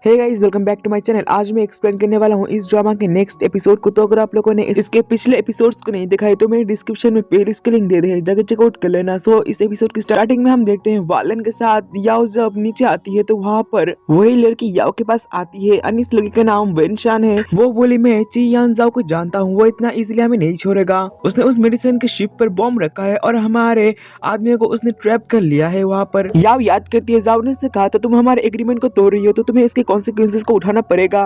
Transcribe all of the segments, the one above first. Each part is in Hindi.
Hey guys, welcome back to my channel. आज मैं एक्सप्लेन करने वाला हूँ इस ड्रामा के नेक्स्ट एपिसोड को। तो अगर आप लोगों ने इसके पिछले एपिसोड्स को नहीं देखा है तो मेरे डिस्क्रिप्शन में प्लेलिस्ट की लिंक दे दे, जाकर चेकआउट कर लेना। सो इस एपिसोड की स्टार्टिंग में हम देखते हैं वालन के साथ याओ जब नीचे आती है तो वहाँ पर वही लड़की याओ के पास आती है। इस लड़की का नाम वेनशान है। वो बोली मैं ची यान जाओ को जानता हूँ, वो इतना इजिली हमें नहीं छोड़ेगा। उसने उस मेडिसिन के शिप पर बॉम्ब रखा है और हमारे आदमियों को उसने ट्रैप कर लिया है। वहाँ पर याओ याद करती है जाओ ने से कहा था तुम हमारे एग्रीमेंट को तोड़ रही हो तो तुम्हें इसके कॉन्सिक्वेंसेस को उठाना पड़ेगा।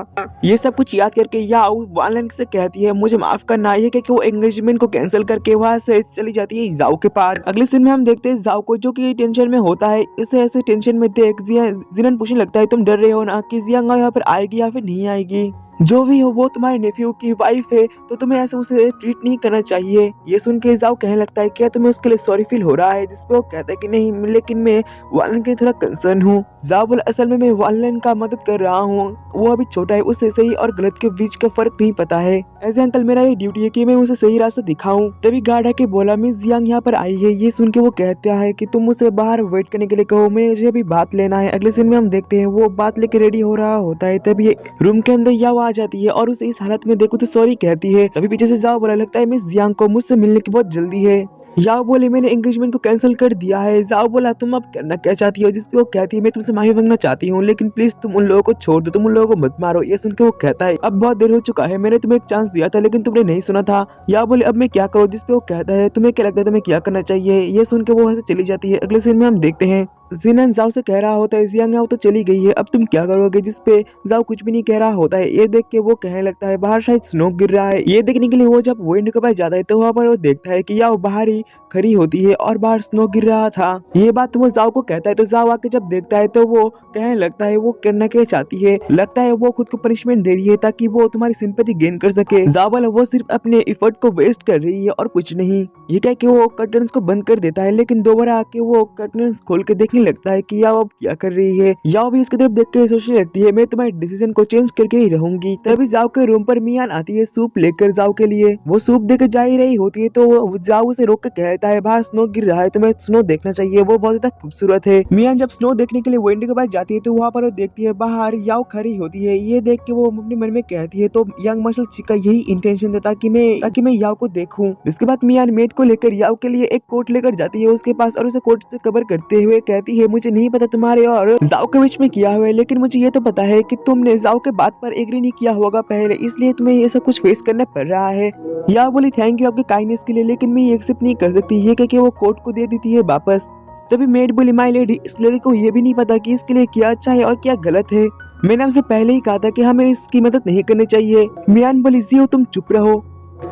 ये सब कुछ याद करके याओ वालन से कहती है मुझे माफ करना। ये कि वो एंगेजमेंट को कैंसिल करके वहाँ से चली जाती है जाओ के पास। अगले सीन में हम देखते हैं जाओ को जो कि टेंशन में होता है। इसे ऐसे टेंशन में देख जिनन पूछने लगता है तुम डर रहे हो ना कि जियांग यहाँ पर आएगी या फिर नहीं आएगी। जो भी हो वो तुम्हारे नेफ्यू की वाइफ है तो तुम्हें ऐसे उसे ट्रीट नहीं करना चाहिए। ये सुन के जाओ कहने लगता है क्या तुम्हें उसके लिए सॉरी फील हो रहा है, जिसपे वो कहता है कि नहीं लेकिन मैं वालन के थोड़ा कंसर्न हूँ। जाओ बोले असल में मैं वालन का मदद कर रहा हूँ, वो अभी छोटा है, उसे सही और गलत के बीच का फर्क नहीं पता है। ऐसे अंकल मेरा ये ड्यूटी है कि मैं उसे सही रास्ता दिखाऊं। तभी गार्ड आके बोला मिस जियांग यहाँ पर आई है। ये सुन के वो कहता है कि तुम उसे बाहर वेट करने के लिए कहो, मुझे अभी बात लेना है। अगले सीन में हम देखते हैं वो बात लेके रेडी हो रहा होता है। तभी रूम के अंदर याओ आ जाती है और उसे इस हालत में देखो तो सॉरी कहती है। तभी पीछे से जाओ बोला लगता है मिस जियांग को मुझसे मिलने की बहुत जल्दी है। याओ बोले मैंने एंगेजमेंट को कैंसिल कर दिया है। जाओ बोला तुम अब करना क्या चाहती हो, जिसपे वो कहती है मैं तुमसे माफी मांगना चाहती हूँ लेकिन प्लीज तुम उन लोगों को छोड़ दो, तुम उन लोगों को मत मारो। ये सुन के वो कहता है अब बहुत देर हो चुका है, मैंने तुम्हें एक चांस दिया था लेकिन तुमने नहीं सुना था। याओ बोले अब मैं क्या करूँ, जिसपे वो कहता है तुम्हें क्या लगता है तुम्हें क्या करना चाहिए। ये सुन के वो ऐसे चली जाती है। अगले सीन में हम देखते हैं जिनन जाओ से कह रहा होता है जियांग तो चली गई है, अब तुम क्या करोगे, जिसपे जाओ कुछ भी नहीं कह रहा होता है। ये देख के वो कहने लगता है बाहर शायद स्नो गिर रहा है। ये देखने के लिए वो जब विंड के पास जाता है तो वहाँ पर वो देखता है कि याओ बाहर ही खड़ी होती है और बाहर स्नो गिर रहा था। ये बात वो जाओ को कहता है तो जाओ आके जब देखता है तो वो कहने लगता है वो करना क्या चाहती है, लगता है वो खुद को पनिशमेंट दे रही है ताकि वो तुम्हारी सिंपैथी गेन कर सके। जाओ वाला वो सिर्फ अपने एफर्ट को वेस्ट कर रही है और कुछ नहीं। ये कह के वो कर्टन्स को बंद कर देता है लेकिन दोबारा आके वो कर्टन्स खोल के देखने लगता है कि याओ अब क्या कर रही है। याओ भी इसकी तरफ देख के सोचने लगती है मैं तुम्हारे डिसीजन को चेंज करके ही रहूंगी। तभी जाओ के रूम पर मियान आती है सूप लेकर जाओ के लिए। वो सूप देकर जा ही रही होती है तो जाओ उसे रोक के कहता है बाहर स्नो गिर रहा है, तुम्हें स्नो देखना चाहिए, वो बहुत ज्यादा खूबसूरत है। मियान जब स्नो देखने के लिए विंडो के पास जाती है तो वहाँ पर वो देखती है बाहर याओ खड़ी होती है। ये देख के वो अपने मन में कहती है तो यंग मार्शल का यही इंटेंशन था ताकि मैं याओ को देखूं। इसके बाद मियान मेट को लेकर याओ के लिए एक कोट लेकर जाती है उसके पास और उसे कोट से कवर करते हुए कहती है मुझे नहीं पता तुम्हारे और जाओ के बीच में किया हुआ है, लेकिन मुझे ये तो पता है कि तुमने जाओ के बात पर एग्री नहीं किया होगा पहले, इसलिए तुम्हें ये सब कुछ फेस करना पड़ रहा है। याओ बोली थैंक यू आपके काइंडनेस के लिए, लेकिन मैं ये एक्सेप्ट नहीं कर सकती। ये कह के वो कोट को दे देती है वापस। तभी मेड बोली माय लेडी इस लड़की को ये भी नहीं पता कि इसके लिए क्या अच्छा है और क्या गलत है। मैंने आपसे पहले ही कहा था कि हमें इसकी मदद नहीं करनी चाहिए। मियान बोली जियो तुम चुप रहो।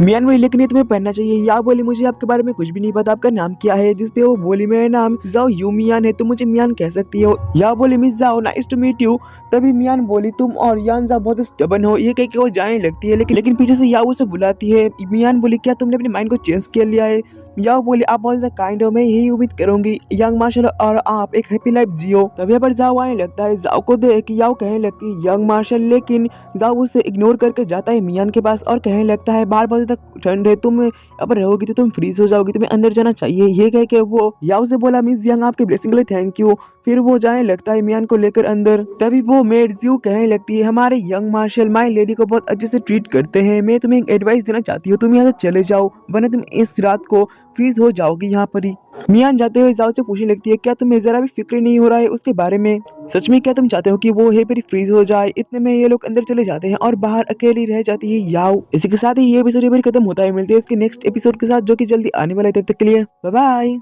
मियान बोली लेकिन ये तुम्हें पढ़ना चाहिए। या बोली मुझे आपके बारे में कुछ भी नहीं पता, आपका नाम क्या है, जिसपे वो बोली मेरा नाम जाओ यू मियान है, तुम मुझे मियान कह सकती हो। या बोली मिस जाओ नाइस टू मीट यू। तभी मियान बोली तुम और यान जाओ बहुत स्टबन हो। ये कह के वो जाने लगती है लेकिन पीछे से याओ उसे बुलाती है। मियान बोली क्या तुमने अपने माइंड को चेंज कर लिया है। याओ बोली आप बहुत ज्यादा काइंड हो, मैं यही उम्मीद करूंगी यंग मार्शल और आप एक हैप्पी लाइफ जियो। तभी पर जाओ आने लगता है। जाओ को देख याओ कहने लगती है यंग मार्शल, लेकिन जाओ उसे इग्नोर करके जाता है मियान के पास और कहने लगता है बाहर बहुत ज्यादा ठंड है, तुम अब रहोगी तो तुम फ्रीज हो जाओगी, तुम्हें अंदर जाना चाहिए। ये कह के वो याओ से बोला मिस यंग आपके ब्लेसिंग के लिए थैंक यू। फिर वो जाने लगता है मियान को लेकर अंदर। तभी वो मेड जियो कहने लगती है हमारे यंग मार्शल माय लेडी को बहुत अच्छे से ट्रीट करते हैं, मैं तुम्हें एक एडवाइस देना चाहती हूँ, तुम यहाँ से चले जाओ वरना तुम इस रात को फ्रीज हो जाओगी यहाँ पर ही। मियान जाते हुए जाओ से पूछने लगती है क्या तुम्हें जरा भी फिक्र नहीं हो रहा है उसके बारे में, सच में क्या तुम चाहते हो कि वो है पर फ्रीज हो जाए। इतने में ये लोग अंदर चले जाते हैं और बाहर अकेली रह जाती है याओ। इसी के साथ ही ये एपिसोड खत्म होता है। मिलते हैं इसके नेक्स्ट एपिसोड के साथ जो कि जल्दी आने वाला है। तब तक के लिए बाय बाय।